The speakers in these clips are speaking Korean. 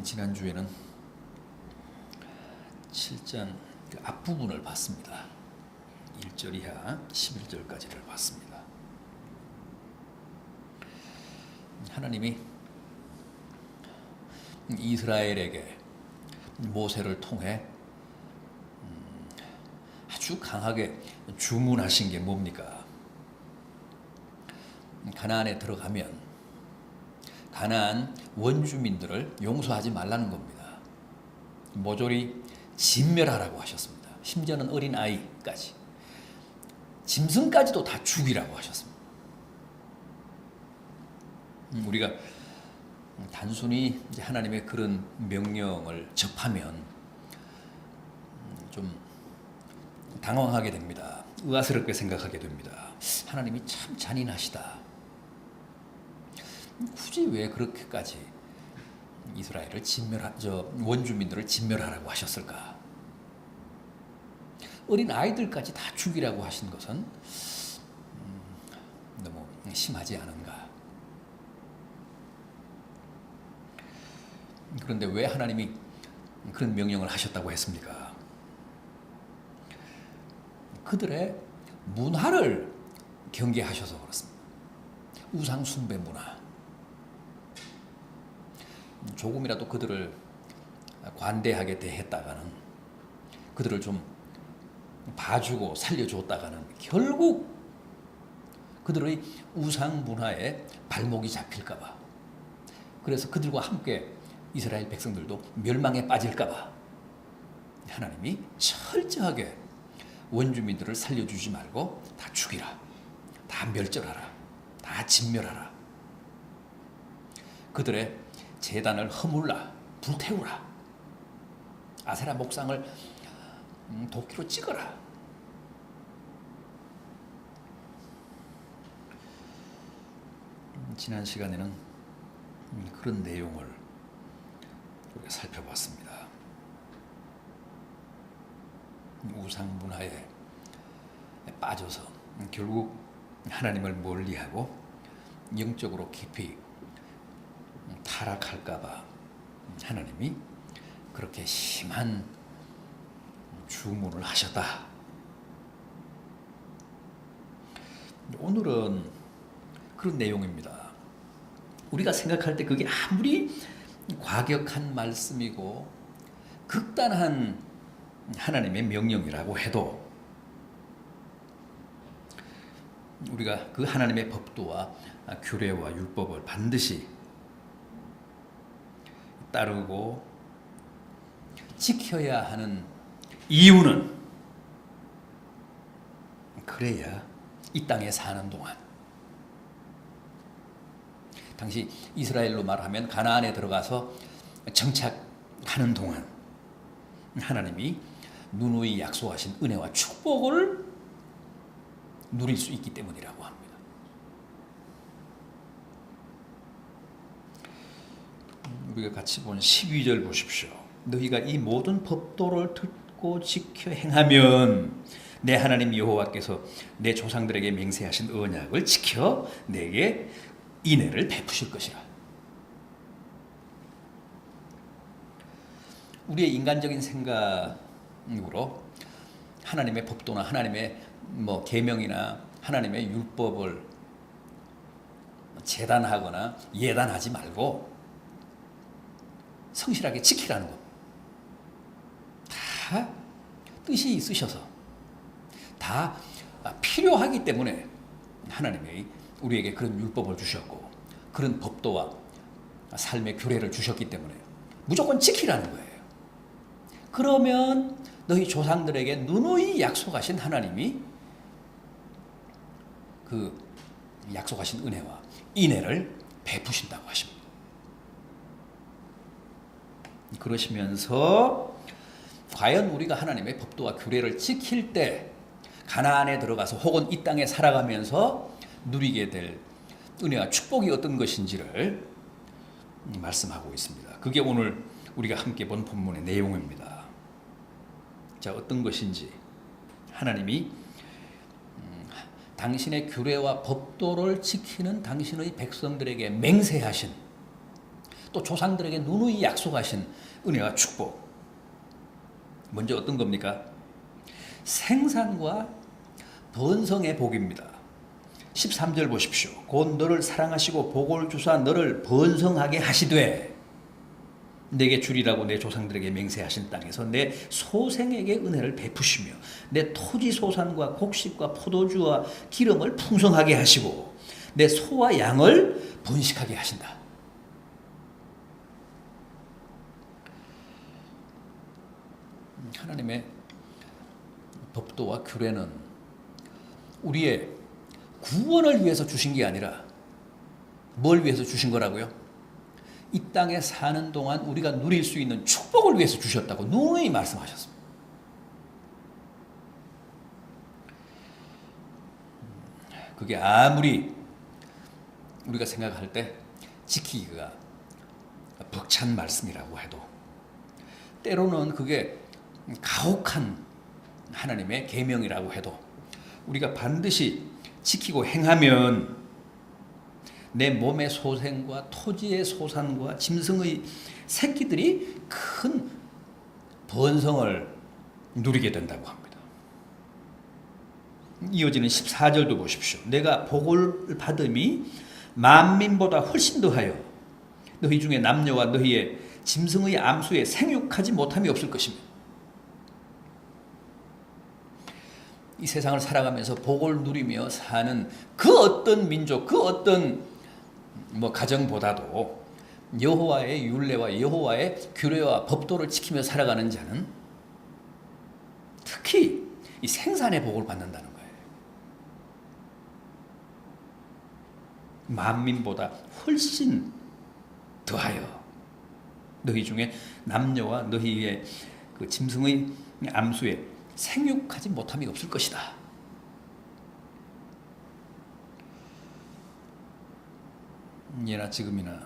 지난주에는 7장 그 앞부분을 봤습니다. 1절 이하 11절까지를 봤습니다. 하나님이 이스라엘에게 모세를 통해 아주 강하게 주문하신 게 뭡니까? 가나안에 들어가면 가나안 원주민들을 용서하지 말라는 겁니다. 모조리 진멸하라고 하셨습니다. 심지어는 어린 아이까지, 짐승까지도 다 죽이라고 하셨습니다. 우리가 단순히 이제 하나님의 그런 명령을 접하면 좀 당황하게 됩니다. 의아스럽게 생각하게 됩니다. 하나님이 참 잔인하시다. 굳이 왜 그렇게까지 이스라엘을 원주민들을 진멸하라고 하셨을까? 어린 아이들까지 다 죽이라고 하신 것은 너무 심하지 않은가? 그런데 왜 하나님이 그런 명령을 하셨다고 했습니까? 그들의 문화를 경계하셔서 그렇습니다. 우상 숭배 문화. 조금이라도 그들을 관대하게 대했다가는, 그들을 좀 봐주고 살려줬다가는 결국 그들의 우상 문화에 발목이 잡힐까봐, 그래서 그들과 함께 이스라엘 백성들도 멸망에 빠질까봐 하나님이 철저하게 원주민들을 살려주지 말고 다 죽이라, 다 멸절하라, 다 진멸하라, 그들의 제단을 허물라, 불태우라, 아세라 목상을 도끼로 찍어라. 지난 시간에는 그런 내용을 우리가 살펴봤습니다. 우상 문화에 빠져서 결국 하나님을 멀리하고 영적으로 깊이 타락할까봐 하나님이 그렇게 심한 주문을 하셨다. 오늘은 그런 내용입니다. 우리가 생각할 때 그게 아무리 과격한 말씀이고 극단한 하나님의 명령이라고 해도 우리가 그 하나님의 법도와 규례와 율법을 반드시 따르고 지켜야 하는 이유는, 그래야 이 땅에 사는 동안, 당시 이스라엘로 말하면 가나안에 들어가서 정착하는 동안 하나님이 누누이 약속하신 은혜와 축복을 누릴 수 있기 때문이라고 합니다. 우리가 같이 본 12절 보십시오. 너희가 이 모든 법도를 듣고 지켜 행하면 내 하나님 여호와께서 내 조상들에게 맹세하신 언약을 지켜 내게 인애를 베푸실 것이라. 우리의 인간적인 생각으로 하나님의 법도나 하나님의 계명이나 하나님의 율법을 재단하거나 예단하지 말고 성실하게 지키라는 것. 다 뜻이 있으셔서, 다 필요하기 때문에 하나님이 우리에게 그런 율법을 주셨고 그런 법도와 삶의 규례를 주셨기 때문에 무조건 지키라는 거예요. 그러면 너희 조상들에게 누누이 약속하신 하나님이 그 약속하신 은혜와 인애를 베푸신다고 하십니다. 그러시면서 과연 우리가 하나님의 법도와 규례를 지킬 때 가나안에 들어가서 혹은 이 땅에 살아가면서 누리게 될 은혜와 축복이 어떤 것인지를 말씀하고 있습니다. 그게 오늘 우리가 함께 본 본문의 내용입니다. 자, 어떤 것인지 하나님이 당신의 규례와 법도를 지키는 당신의 백성들에게 맹세하신, 또 조상들에게 누누이 약속하신 은혜와 축복. 먼저 어떤 겁니까? 생산과 번성의 복입니다. 13절 보십시오. 곧 너를 사랑하시고 복을 주사 너를 번성하게 하시되 내게 주리라고 내 조상들에게 맹세하신 땅에서 내 소생에게 은혜를 베푸시며 내 토지 소산과 곡식과 포도주와 기름을 풍성하게 하시고 내 소와 양을 번식하게 하신다. 하나님의 법도와 규례는 우리의 구원을 위해서 주신 게 아니라 뭘 위해서 주신 거라고요? 이 땅에 사는 동안 우리가 누릴 수 있는 축복을 위해서 주셨다고 누누이 말씀하셨습니다. 그게 아무리 우리가 생각할 때 지키기가 벅찬 말씀이라고 해도 때로는 그게 가혹한 하나님의 계명이라고 해도 우리가 반드시 지키고 행하면 내 몸의 소생과 토지의 소산과 짐승의 새끼들이 큰 번성을 누리게 된다고 합니다. 이어지는 14절도 보십시오. 내가 복을 받음이 만민보다 훨씬 더하여 너희 중에 남녀와 너희의 짐승의 암수에 생육하지 못함이 없을 것이며 이 세상을 살아가면서 복을 누리며 사는 그 어떤 민족, 그 어떤 가정보다도 여호와의 율례와 여호와의 규례와 법도를 지키며 살아가는 자는 특히 이 생산의 복을 받는다는 거예요. 만민보다 훨씬 더하여 너희 중에 남녀와 너희의 그 짐승의 암수에 생육하지 못함이 없을 것이다. 예나 지금이나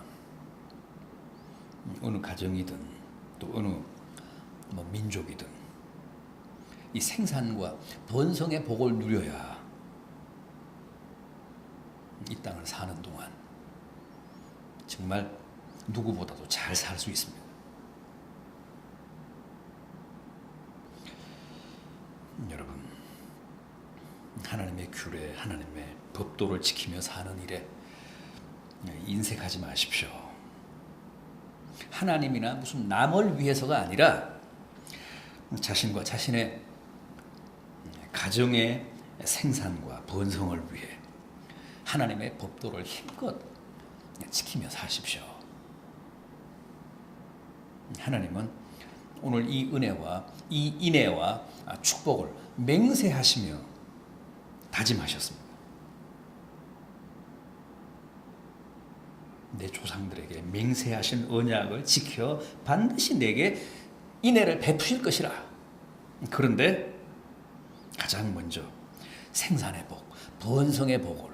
어느 가정이든 또 어느 민족이든 이 생산과 번성의 복을 누려야 이 땅을 사는 동안 정말 누구보다도 잘 살 수 있습니다. 여러분, 하나님의 규례, 하나님의 법도를 지키며 사는 일에 인색하지 마십시오. 하나님이나 무슨 남을 위해서가 아니라 자신과 자신의 가정의 생산과 번성을 위해 하나님의 법도를 힘껏 지키며 사십시오. 하나님은 오늘 이 은혜와 이 인애와 축복을 맹세하시며 다짐하셨습니다. 내 조상들에게 맹세하신 언약을 지켜 반드시 내게 인애를 베푸실 것이라. 그런데 가장 먼저 생산의 복, 번성의 복을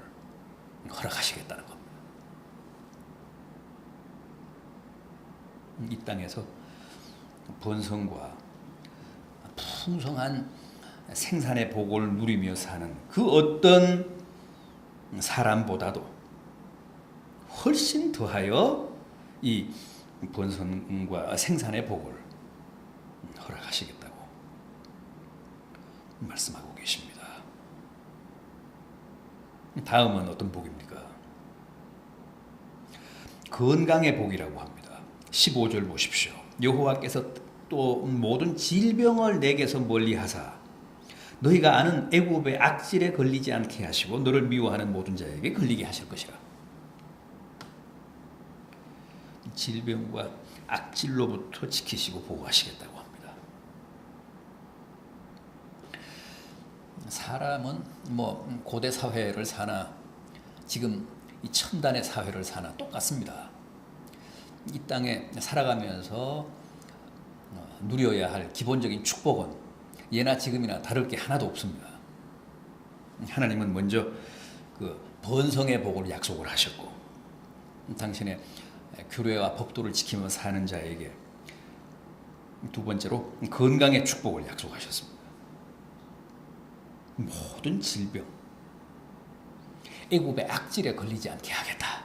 허락하시겠다는 겁니다. 이 땅에서 번성과 풍성한 생산의 복을 누리며 사는 그 어떤 사람보다도 훨씬 더하여 이 번성과 생산의 복을 허락하시겠다고 말씀하고 계십니다. 다음은 어떤 복입니까? 건강의 복이라고 합니다. 15절 보십시오. 여호와께서 또 모든 질병을 내게서 멀리하사 너희가 아는 애굽의 악질에 걸리지 않게 하시고 너를 미워하는 모든 자에게 걸리게 하실 것이라. 질병과 악질로부터 지키시고 보호하시겠다고 합니다. 사람은 고대 사회를 사나 지금 이 첨단의 사회를 사나 똑같습니다. 이 땅에 살아가면서 누려야 할 기본적인 축복은 예나 지금이나 다를 게 하나도 없습니다. 하나님은 먼저 그 번성의 복을 약속을 하셨고 당신의 규례와 법도를 지키며 사는 자에게 두 번째로 건강의 축복을 약속하셨습니다. 모든 질병, 애굽의 악질에 걸리지 않게 하겠다.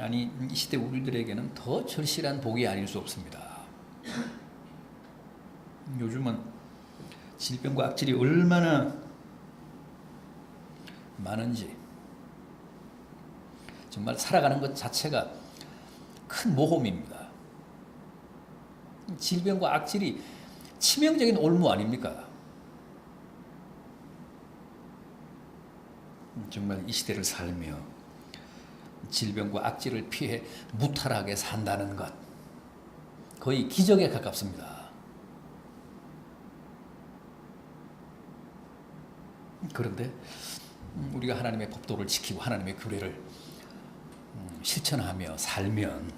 아니 이 시대 우리들에게는 더 절실한 복이 아닐 수 없습니다. 요즘은 질병과 악질이 얼마나 많은지 정말 살아가는 것 자체가 큰 모험입니다. 질병과 악질이 치명적인 올무 아닙니까? 정말 이 시대를 살며 질병과 악질을 피해 무탈하게 산다는 것, 거의 기적에 가깝습니다. 그런데 우리가 하나님의 법도를 지키고 하나님의 규례를 실천하며 살면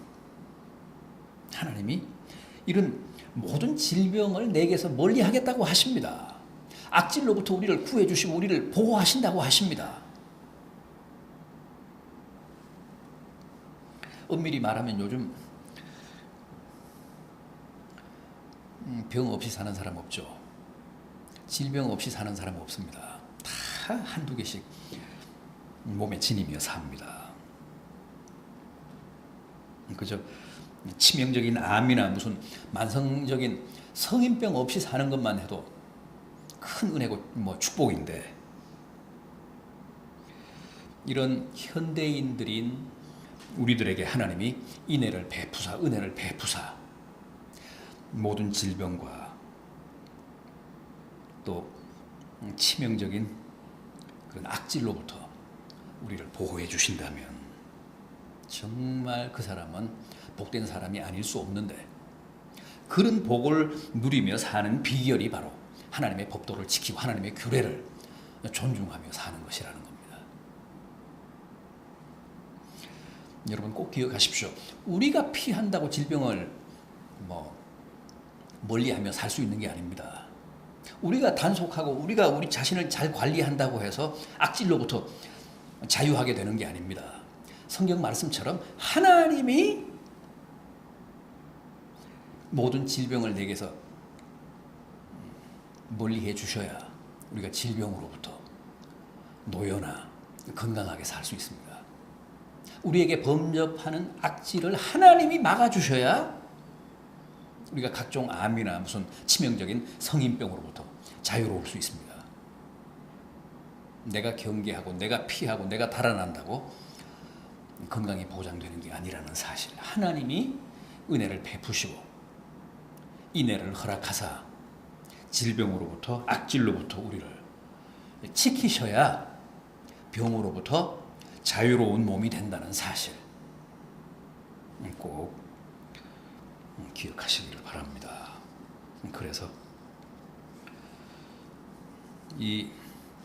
하나님이 이런 모든 질병을 내게서 멀리 하겠다고 하십니다. 악질로부터 우리를 구해 주시고 우리를 보호하신다고 하십니다. 엄밀히 말하면 요즘 병 없이 사는 사람 없죠. 질병 없이 사는 사람 없습니다. 다 한두 개씩 몸에 지니며 삽니다. 그저 치명적인 암이나 무슨 만성적인 성인병 없이 사는 것만 해도 큰 은혜고 축복인데, 이런 현대인들인 우리들에게 하나님이 인애를 베푸사, 은혜를 베푸사 모든 질병과 또 치명적인 그런 악질로부터 우리를 보호해 주신다면 정말 그 사람은 복된 사람이 아닐 수 없는데, 그런 복을 누리며 사는 비결이 바로 하나님의 법도를 지키고 하나님의 규례를 존중하며 사는 것이라는 겁니다. 여러분 꼭 기억하십시오. 우리가 피한다고 질병을 멀리하며 살 수 있는 게 아닙니다. 우리가 단속하고 우리가 우리 자신을 잘 관리한다고 해서 악질로부터 자유하게 되는 게 아닙니다. 성경 말씀처럼 하나님이 모든 질병을 내게서 멀리해 주셔야 우리가 질병으로부터 노여나 건강하게 살 수 있습니다. 우리에게 범접하는 악질을 하나님이 막아주셔야 우리가 각종 암이나 무슨 치명적인 성인병으로부터 자유로울 수 있습니다. 내가 경계하고 내가 피하고 내가 달아난다고 건강이 보장되는 게 아니라는 사실, 하나님이 은혜를 베푸시고 인애를 허락하사 질병으로부터 악질로부터 우리를 지키셔야 병으로부터 자유로운 몸이 된다는 사실 꼭 기억하시기를 바랍니다. 그래서 이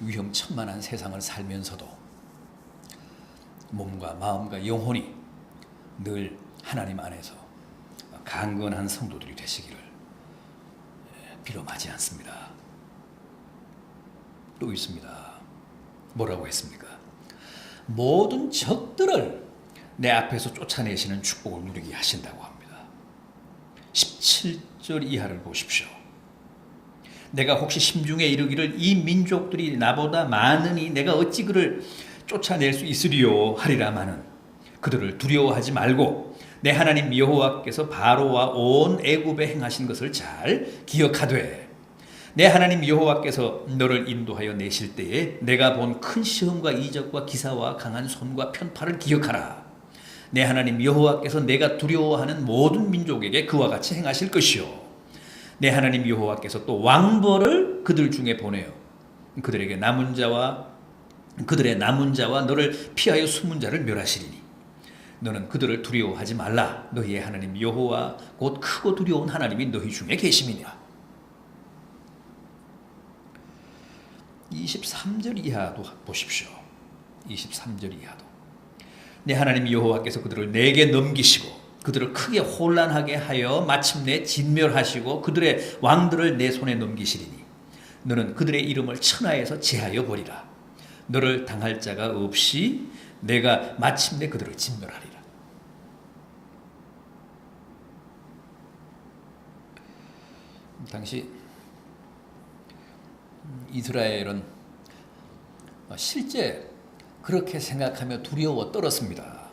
위험천만한 세상을 살면서도 몸과 마음과 영혼이 늘 하나님 안에서 강건한 성도들이 되시기를 빌어마지 않습니다. 또 있습니다. 뭐라고 했습니까? 모든 적들을 내 앞에서 쫓아내시는 축복을 누리게 하신다고 합니다. 17절 이하를 보십시오. 내가 혹시 심중에 이르기를 이 민족들이 나보다 많으니 내가 어찌 그를 쫓아낼 수 있으리요 하리라마는 그들을 두려워하지 말고 내 하나님 여호와께서 바로와 온 애굽에 행하신 것을 잘 기억하되 내 하나님 여호와께서 너를 인도하여 내실 때에 내가 본 큰 시험과 이적과 기사와 강한 손과 편팔을 기억하라. 내 하나님 여호와께서 내가 두려워하는 모든 민족에게 그와 같이 행하실 것이요 내 하나님 여호와께서 또 왕벌을 그들 중에 보내어 그들의 남은 자와 너를 피하여 숨은 자를 멸하시리니 너는 그들을 두려워하지 말라. 너희의 하나님 여호와 곧 크고 두려운 하나님이 너희 중에 계심이니라. 23절 이하도 보십시오. 23절 이하도 내 하나님 여호와께서 그들을 내게 넘기시고 그들을 크게 혼란하게 하여 마침내 진멸하시고 그들의 왕들을 내 손에 넘기시리니 너는 그들의 이름을 천하에서 제하여 버리라. 너를 당할 자가 없이 내가 마침내 그들을 진멸하리라. 당시 이스라엘은 실제 그렇게 생각하며 두려워 떨었습니다.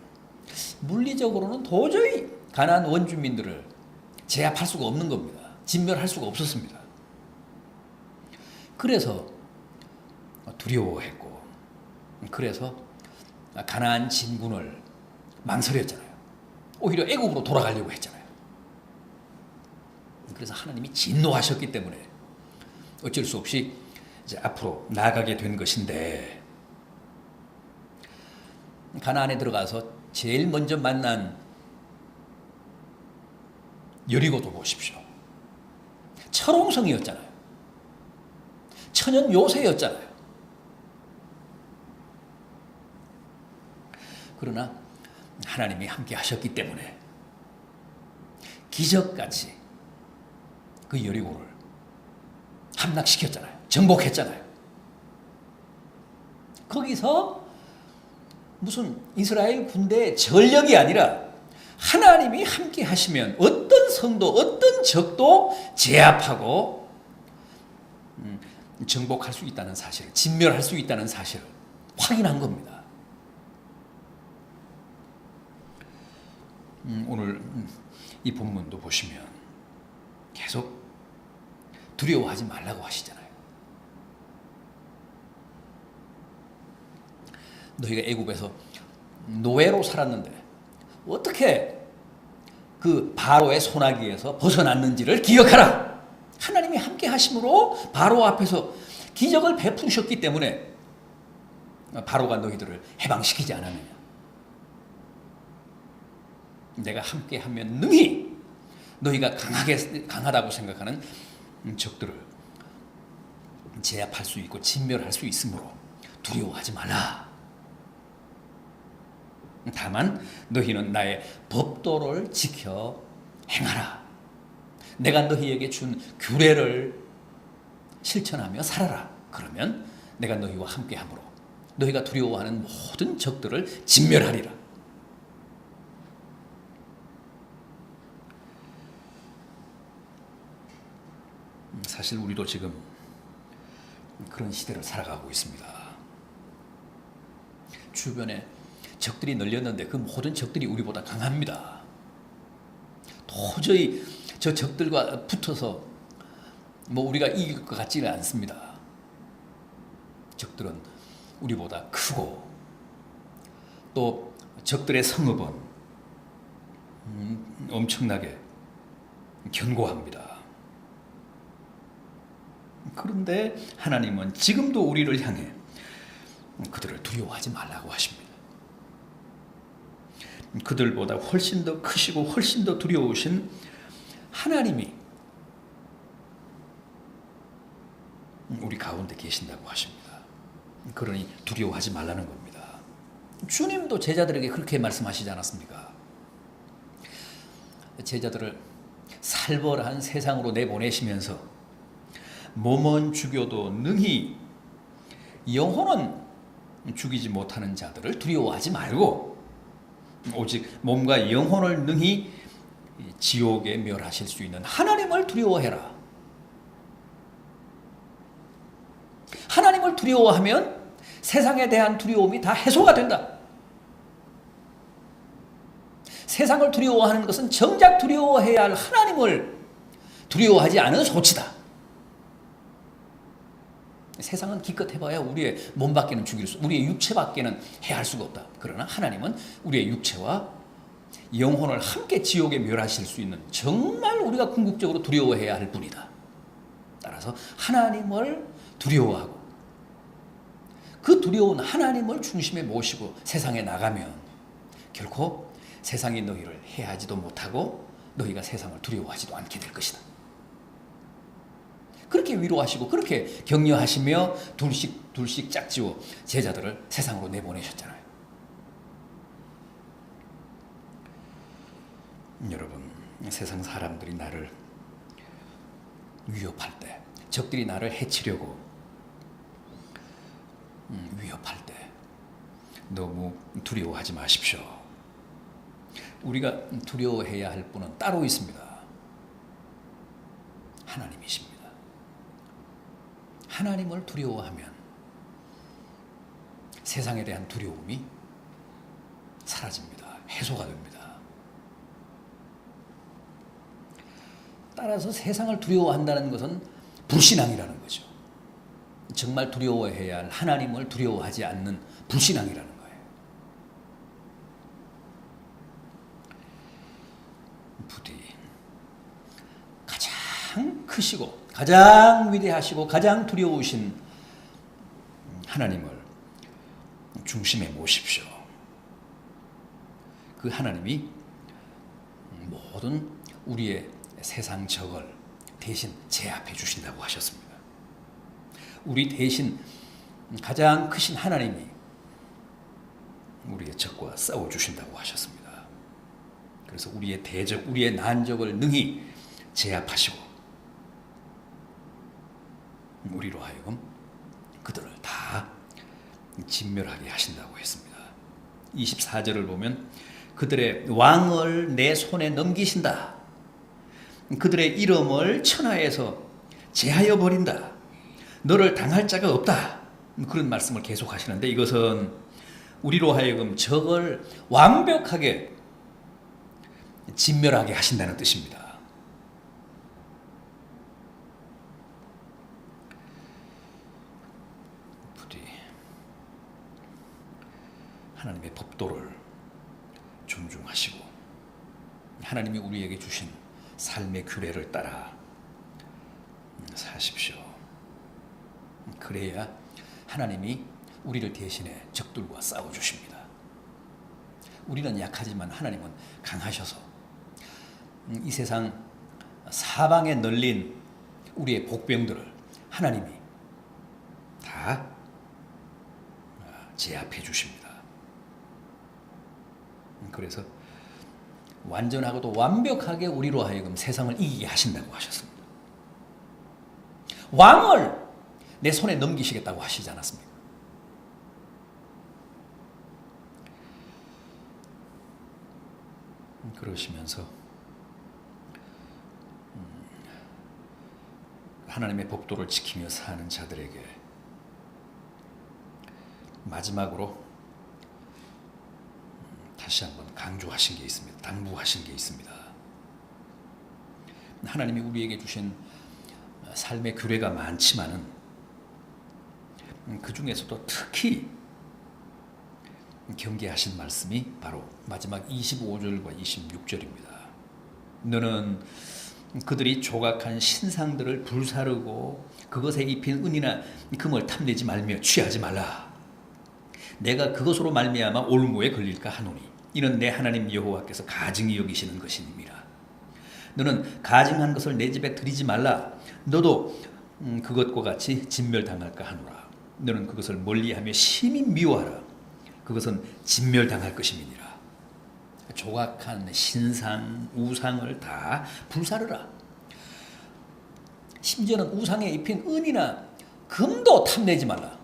물리적으로는 도저히 가나안 원주민들을 제압할 수가 없는 겁니다. 진멸할 수가 없었습니다. 그래서 두려워했고, 그래서 가나안 진군을 망설였잖아요. 오히려 애국으로 돌아가려고 했잖아요. 그래서 하나님이 진노하셨기 때문에 어쩔 수 없이 이제 앞으로 나아가게 된 것인데, 가나안에 들어가서 제일 먼저 만난 여리고도 보십시오. 철옹성이었잖아요. 천연 요새였잖아요. 그러나 하나님이 함께 하셨기 때문에 기적같이 그 여리고를 함락시켰잖아요. 정복했잖아요. 거기서 무슨 이스라엘 군대의 전력이 아니라 하나님이 함께 하시면 어떤 성도, 어떤 적도 제압하고 정복할 수 있다는 사실을, 진멸할 수 있다는 사실을 확인한 겁니다. 오늘 이 본문도 보시면 계속 두려워하지 말라고 하시잖아요. 너희가 애굽에서 노예로 살았는데 어떻게 그 바로의 손아귀에서 벗어났는지를 기억하라. 하나님이 함께 하심으로 바로 앞에서 기적을 베푸셨기 때문에 바로가 너희들을 해방시키지 않았느냐. 내가 함께 하면 능히 너희가 강하다고 생각하는 적들을 제압할 수 있고 진멸할 수 있으므로 두려워하지 말라. 다만 너희는 나의 법도를 지켜 행하라. 내가 너희에게 준 규례를 실천하며 살아라. 그러면 내가 너희와 함께함으로 너희가 두려워하는 모든 적들을 진멸하리라. 사실 우리도 지금 그런 시대를 살아가고 있습니다. 주변에 적들이 널렸는데 그 모든 적들이 우리보다 강합니다. 도저히 저 적들과 붙어서 우리가 이길 것 같지는 않습니다. 적들은 우리보다 크고 또 적들의 성읍은 엄청나게 견고합니다. 그런데 하나님은 지금도 우리를 향해 그들을 두려워하지 말라고 하십니다. 그들보다 훨씬 더 크시고 훨씬 더 두려우신 하나님이 우리 가운데 계신다고 하십니다. 그러니 두려워하지 말라는 겁니다. 주님도 제자들에게 그렇게 말씀하시지 않았습니까? 제자들을 살벌한 세상으로 내보내시면서 몸은 죽여도 능히 영혼은 죽이지 못하는 자들을 두려워하지 말고 오직 몸과 영혼을 능히 지옥에 멸하실 수 있는 하나님을 두려워해라. 하나님을 두려워하면 세상에 대한 두려움이 다 해소가 된다. 세상을 두려워하는 것은 정작 두려워해야 할 하나님을 두려워하지 않은 소치다. 세상은 기껏 해봐야 우리의 몸밖에는 우리의 육체밖에는 해할 수가 없다. 그러나 하나님은 우리의 육체와 영혼을 함께 지옥에 멸하실 수 있는 정말 우리가 궁극적으로 두려워해야 할 분이다. 따라서 하나님을 두려워하고 그 두려운 하나님을 중심에 모시고 세상에 나가면 결코 세상이 너희를 해하지도 못하고 너희가 세상을 두려워하지도 않게 될 것이다. 그렇게 위로하시고 그렇게 격려하시며 둘씩 짝지어 제자들을 세상으로 내보내셨잖아요. 여러분, 세상 사람들이 나를 위협할 때, 적들이 나를 해치려고 위협할 때 너무 두려워하지 마십시오. 우리가 두려워해야 할 분은 따로 있습니다. 하나님이십니다. 하나님을 두려워하면 세상에 대한 두려움이 사라집니다. 해소가 됩니다. 따라서 세상을 두려워한다는 것은 불신앙이라는 거죠. 정말 두려워해야 할 하나님을 두려워하지 않는 불신앙이라는 거예요. 부디 가장 크시고 가장 위대하시고 가장 두려우신 하나님을 중심에 모십시오. 그 하나님이 모든 우리의 세상 적을 대신 제압해 주신다고 하셨습니다. 우리 대신 가장 크신 하나님이 우리의 적과 싸워 주신다고 하셨습니다. 그래서 우리의 대적, 우리의 난적을 능히 제압하시고 우리로 하여금 그들을 다 진멸하게 하신다고 했습니다. 24절을 보면 그들의 왕을 내 손에 넘기신다. 그들의 이름을 천하에서 제하여 버린다. 너를 당할 자가 없다. 그런 말씀을 계속 하시는데 이것은 우리로 하여금 적을 완벽하게 진멸하게 하신다는 뜻입니다. 부디 하나님의 법도를 존중하시고 하나님이 우리에게 주신 삶의 규례를 따라 사십시오. 그래야 하나님이 우리를 대신해 적들과 싸워주십니다. 우리는 약하지만 하나님은 강하셔서 이 세상 사방에 널린 우리의 복병들을 하나님이 다 제압해 주십니다. 그래서 완전하고도 완벽하게 우리로 하여금 세상을 이기게 하신다고 하셨습니다. 왕을 내 손에 넘기시겠다고 하시지 않았습니까? 그러시면서 하나님의 법도를 지키며 사는 자들에게 마지막으로 다시 한번 강조하신 게 있습니다. 당부하신 게 있습니다. 하나님이 우리에게 주신 삶의 규례가 많지만은 그 중에서도 특히 경계하신 말씀이 바로 마지막 25절과 26절입니다. 너는 그들이 조각한 신상들을 불사르고 그것에 입힌 은이나 금을 탐내지 말며 취하지 말라. 내가 그것으로 말미암아 올무에 걸릴까 하노니 이는 내 하나님 여호와께서 가증히 여기시는 것이니라. 너는 가증한 것을 내 집에 들이지 말라. 너도 그것과 같이 진멸당할까 하노라. 너는 그것을 멀리하며 심히 미워하라. 그것은 진멸당할 것임이니라. 조각한 신상, 우상을 다 불사르라. 심지어는 우상에 입힌 은이나 금도 탐내지 말라.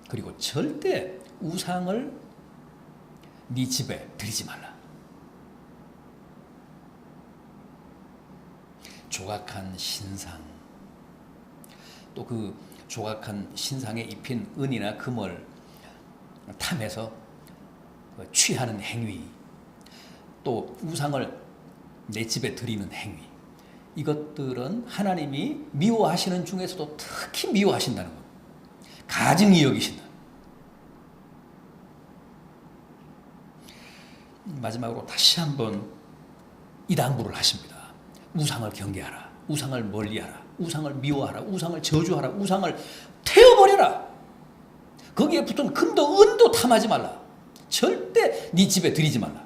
그리고 절대 우상을 네 집에 들이지 말라. 조각한 신상, 또 그 조각한 신상에 입힌 은이나 금을 탐해서 취하는 행위, 또 우상을 내 집에 들이는 행위, 이것들은 하나님이 미워하시는 중에서도 특히 미워하신다는 것, 가증히 여기신다. 마지막으로 다시 한번 이 당부를 하십니다. 우상을 경계하라. 우상을 멀리하라. 우상을 미워하라. 우상을 저주하라. 우상을 태워버려라. 거기에 붙은 금도 은도 탐하지 말라. 절대 네 집에 들이지 말라.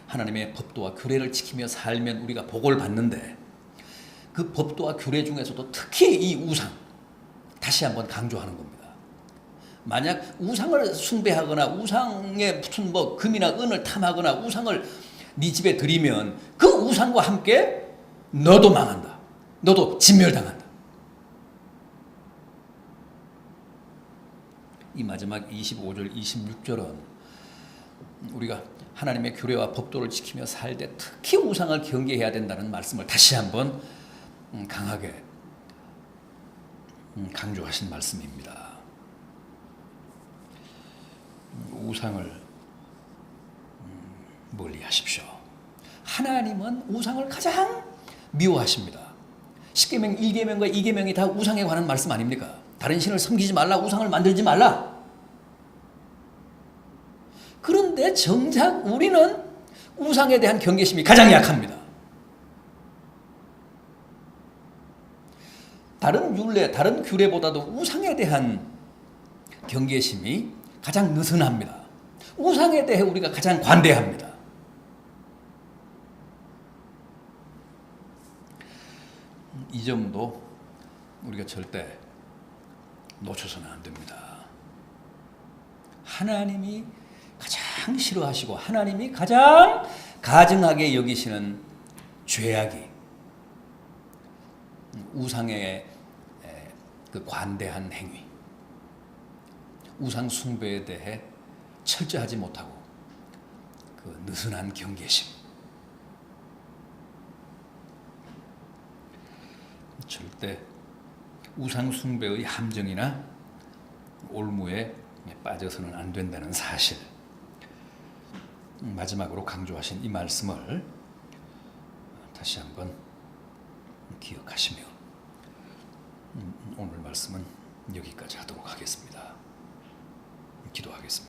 하나님의 법도와 규례를 지키며 살면 우리가 복을 받는데 그 법도와 규례 중에서도 특히 이 우상, 다시 한번 강조하는 겁니다. 만약 우상을 숭배하거나 우상에 붙은 금이나 은을 탐하거나 우상을 네 집에 들이면 그 우상과 함께 너도 망한다. 너도 진멸당한다. 이 마지막 25절, 26절은 우리가 하나님의 규례와 법도를 지키며 살 때 특히 우상을 경계해야 된다는 말씀을 다시 한번 강하게 강조하신 말씀입니다. 우상을 멀리하십시오. 하나님은 우상을 가장 미워하십니다. 10계명 1계명과 2계명이 다 우상에 관한 말씀 아닙니까? 다른 신을 섬기지 말라, 우상을 만들지 말라. 그런데 정작 우리는 우상에 대한 경계심이 가장 약합니다. 다른 율례, 다른 규례보다도 우상에 대한 경계심이 가장 느슨합니다. 우상에 대해 우리가 가장 관대합니다. 이 점도 우리가 절대 놓쳐서는 안 됩니다. 하나님이 가장 싫어하시고 하나님이 가장 가증하게 여기시는 죄악이 우상의 그 관대한 행위, 우상 숭배에 대해 철저하지 못하고 그 느슨한 경계심, 절대 우상 숭배의 함정이나 올무에 빠져서는 안 된다는 사실, 마지막으로 강조하신 이 말씀을 다시 한번 기억하시며 오늘 말씀은 여기까지 하도록 하겠습니다. 기도하겠습니다.